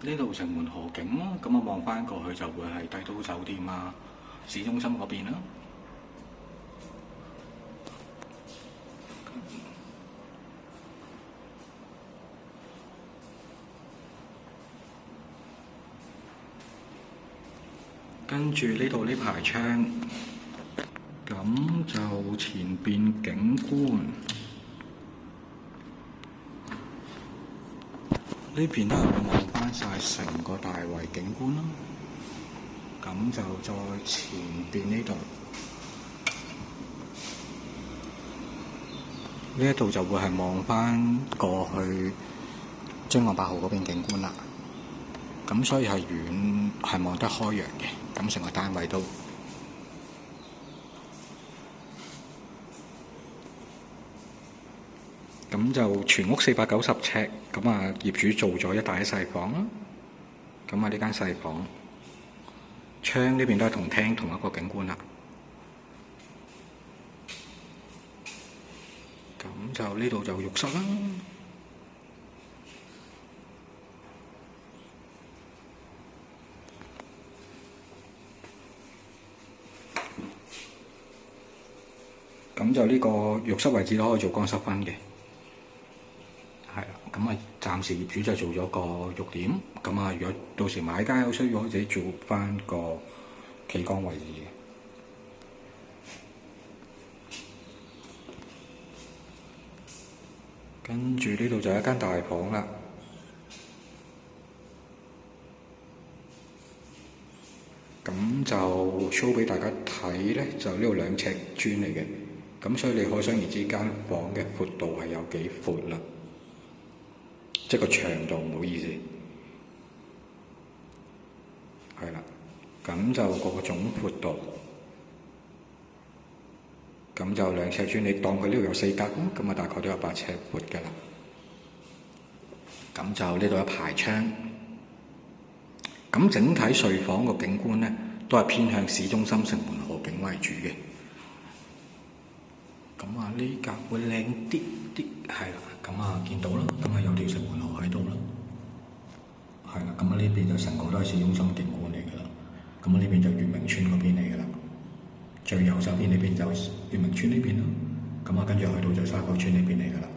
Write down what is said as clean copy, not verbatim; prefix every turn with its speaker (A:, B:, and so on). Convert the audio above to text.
A: 呢度城門河景啦，咁我望翻過去就會係帝都酒店啊，市中心嗰邊啦。跟住呢度呢排窗，咁就前邊景觀。呢邊咧會望翻晒成個大圍景觀啦，咁就再前邊呢度，呢一度就會係望翻過去將軍8號嗰邊景觀啦，咁所以係遠係望得開揚嘅，咁成個單位都。咁就全屋490尺，咁啊業主做咗一大一細房啦。咁啊呢間細房，窗呢邊都係同廳同一個景觀啦。咁就呢度就浴室啦。咁就呢個浴室位置都可以做乾濕分嘅。係啦，咁啊，暫時業主就做咗個浴點，咁啊，如果到時買家有需要，可以自己做翻個企缸位置嘅。跟住呢度就係一間大房啦，咁就 show 俾大家睇咧，就呢度2尺磚嚟嘅，咁所以你可想而知間房嘅闊度係有幾闊啦。即係個長度，唔好意思，係啦，咁就個總闊度，咁就2尺磚，你當佢呢度有4格啦，咁啊大概都有8尺闊㗎啦。咁就呢度一排窗，咁整體睡房個景觀咧，都係偏向市中心城門河景為主嘅。咁啊呢格會靚啲啲，係啦，咁啊見到啦，咁啊有條城門河喺度啦，係啦，咁啊呢邊就成個都係市中心景觀嚟㗎啦，咁啊呢邊就月明村嗰邊嚟㗎啦，最右手邊呢邊就月明村呢邊啦，咁啊跟住去到就沙角村呢邊嚟㗎啦。